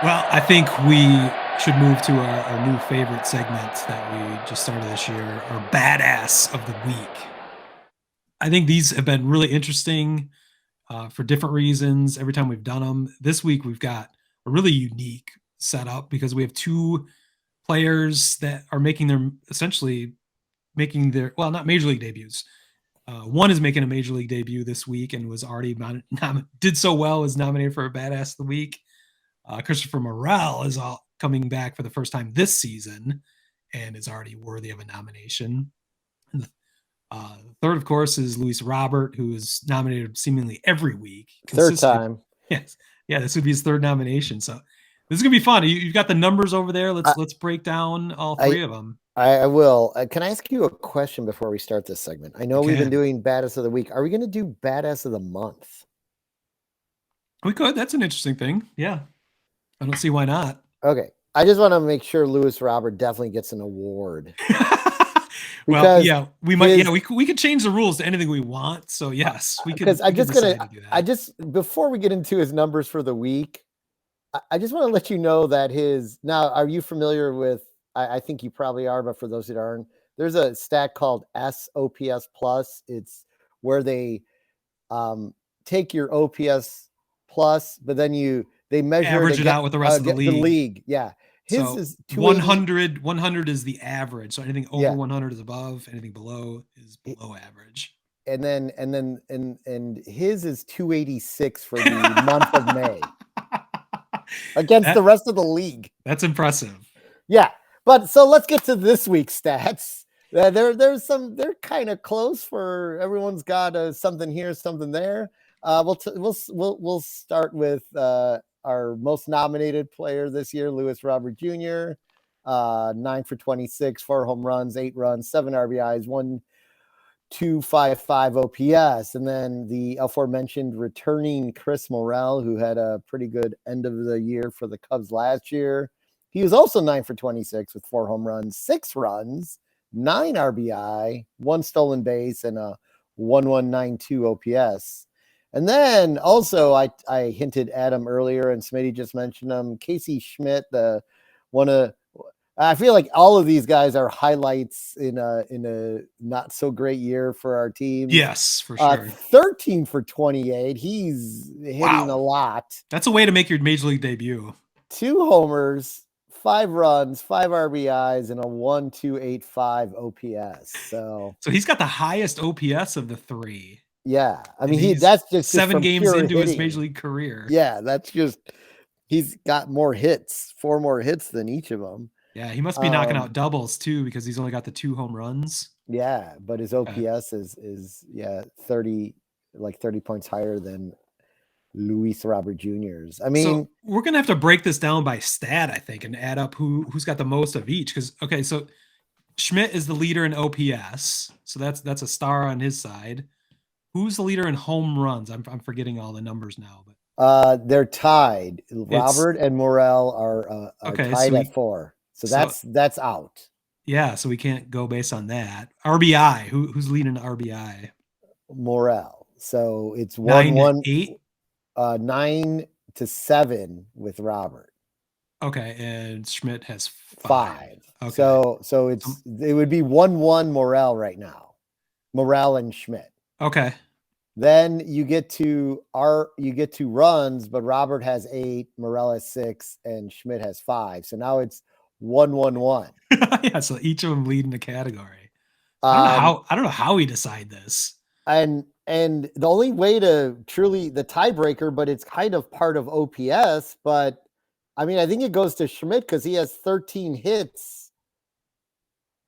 Well, I think we should move to our new favorite segment that we just started this year, our badass of the week. I think these have been really interesting for different reasons every time we've done them. This week we've got a really unique setup because we have two players that are making their essentially making their well, not major league debuts. One is making a major league debut this week and was already did so well, was nominated for a badass of the week. Christopher Morel is coming back for the first time this season and is already worthy of a nomination. And the third, of course, is Luis Robert, who is nominated seemingly every week. Third time. Yes. Yeah, this would be his third nomination. So this is gonna be fun. You've got the numbers over there. Let's break down all I, three of them. I will. Can I ask you a question before we start this segment? I You know we've been can. doing Badass of the Week. Are we going to do Badass of the Month? We could. That's an interesting thing. Yeah. I don't see why not. Okay. I just want to make sure Lewis Robert definitely gets an award. Well, Because yeah, we might. Yeah, we could change the rules to anything we want. So yes, we could. because I'm just decide gonna to do I that. just before we get into his numbers for the week, I just want to let you know that his now are you familiar with I think you probably are, but for those that aren't, there's a stat called SOPS plus. It's where they take your OPS plus, but then they measure Average it against out with the rest of the the league. league. Yeah, his So is 280. 100 is the average. So anything over Yeah, 100 is above. Anything below is it- below average. and his is 286 for the month of May against the That rest of the league. that's impressive. Yeah, but so let's get to this week's stats. They're kind of close for everyone's got something here, something there. We'll start with our most nominated player this year, Lewis Robert Jr. 9 for 26, 4 home runs, 8 runs, 7 RBIs, 1.255 OPS, and then the aforementioned returning Chris Morel, who had a pretty good end of the year for the Cubs last year. He was also 9 for 26 with 4 home runs, 6 runs, 9 RBI, 1 stolen base, and a 1192 OPS. And then also, I hinted at him earlier, and Smitty just mentioned him. Casey Schmitt, the one of I feel like all of these guys are highlights in a not so great year for our teams. Yes, for sure. 13 for 28. He's hitting a Wow, lot. that's a way to make your major league debut. 2 homers, 5 runs, 5 RBIs, and a 1.285 OPS. So he's got the highest OPS of the three. yeah, I And mean he's that's just 7 from games pure into his hitting. major league career. Yeah, that's just he's got more hits, 4 more hits than each of them. Yeah, he must be knocking out doubles too because he's only got the 2 home runs. Yeah, but his OPS is 30 points higher than Luis Robert Jr.'s. I mean, So we're gonna have to break this down by stat, I think, and add up who's got the most of each. Because okay, so Schmitt is the leader in OPS, so that's a star on his side. Who's the leader in home runs? I'm forgetting all the numbers now, but they're tied. it's Robert and Morel are okay. tied at 4. So So that's out. yeah, so we can't go based on that. RBI, who's leading RBI? Morel. So it's 9-8. 9 to 7 with Robert. Okay, and Schmitt has 5. Okay. So it would be 1-1 Morel right now. Morel and Schmitt. Okay. Then you get to runs, but Robert has 8, Morel has 6, and Schmitt has 5. So now it's 1-1-1. Yeah, so each of them leading the category. I don't know how we decide this. And the only way to truly the tiebreaker, but it's kind of part of OPS. But I mean, I think it goes to Schmitt because he has 13 hits,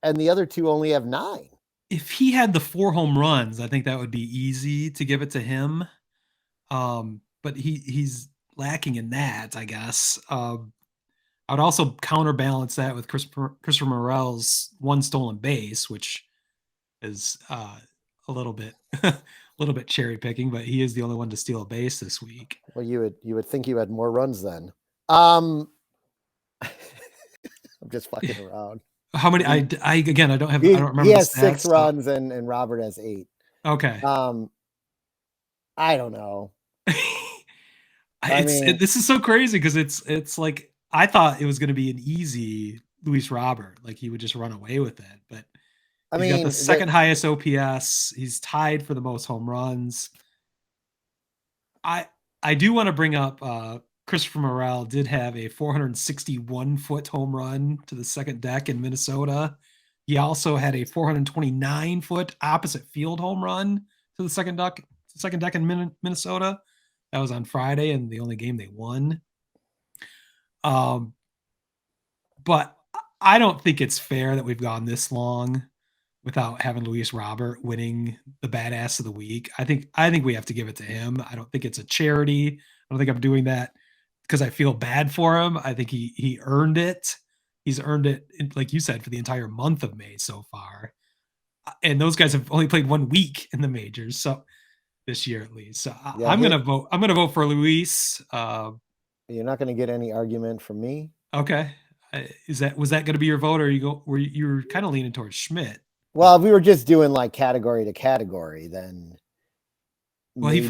and the other 2 only have 9. If he had the 4 home runs, I think that would be easy to give it to him. But he's lacking in that, I guess. I would also counterbalance that with Christopher Morel's 1 stolen base, which is a little bit cherry picking, but he is the only one to steal a base this week. Well, you would think you had more runs then. I'm just fucking around. How many? I don't have. I don't remember. He has the stats, 6 runs and Robert has 8. Okay. I don't know. I mean, This is so crazy because it's like I thought it was going to be an easy Luis Robert, like he would just run away with it, but I he's got the mean, the second highest OPS. He's tied for the most home runs. I I do want to bring up Christopher Morel did have a 461-foot home run to the second deck in Minnesota. He also had a 429-foot opposite field home run to the second deck in Minnesota. That was on Friday and the only game they won. Um, but I don't think it's fair that we've gone this long without having Luis Robert winning the badass of the week. I think we have to give it to him. I don't think it's a charity. I don't think I'm doing that because I feel bad for him. I think he earned it. He's earned it, like you said, for the entire month of May so far. And those guys have only played 1 week in the majors, so this year at least. So yeah, I'm gonna vote. I'm gonna vote for Luis. you're not going to get any argument from me. Okay, was that going to be your vote, or you were kind of leaning towards Schmitt? Well, if we were just doing like category to category, then Well, maybe.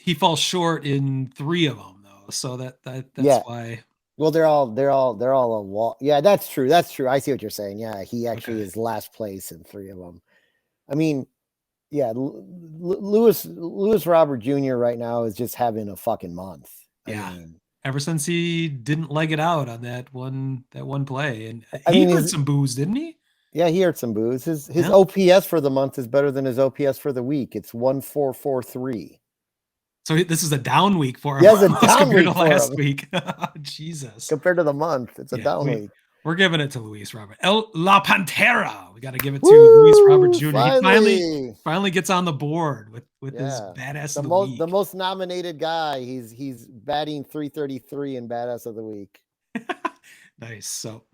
he falls short in 3 of them though, so that's Yeah. why. Well, they're all a wall. Yeah, that's true. That's true. I see what you're saying. Yeah, he actually Okay. is last place in 3 of them. I mean, yeah, Lewis Robert Jr. right now is just having a fucking month. I Yeah. mean, Ever since he didn't leg it out on that one play, and I he mean, heard some boos, didn't he? yeah, he heard some booze. His Yeah. OPS for the month is better than his OPS for the week. It's 1.443. So this is a down week for He him has a almost down compared to week for last him week. Jesus. compared to the month. It's a Yeah, down week. we're giving it to Luis Robert. El La Pantera. We got to give it to Luis Robert Woo! Jr. He finally Finally, finally gets on the board with his yeah. badass The of the most week. nominated guy. He's batting 333 in badass of the week. Nice. So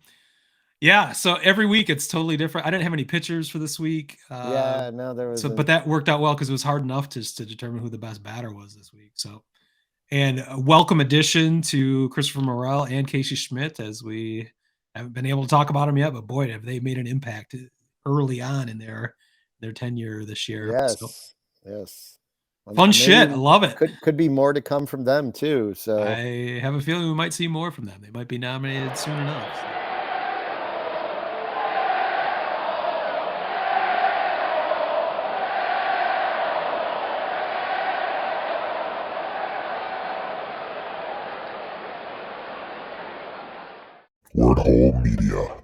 yeah, so every week it's totally different. I didn't have any pitchers for this week. Yeah, no, there So wasn't. but that worked out well because it was hard enough to determine who the best batter was this week. So and a welcome addition to Christopher Morel and Casey Schmitt, as we haven't been able to talk about them yet, but boy, have they made an impact early on in their tenure this year. So Yes, yes. fun shit. I Maybe love it. could be more to come from them too. So I have a feeling we might see more from them. They might be nominated soon enough. So. Word Hole Media.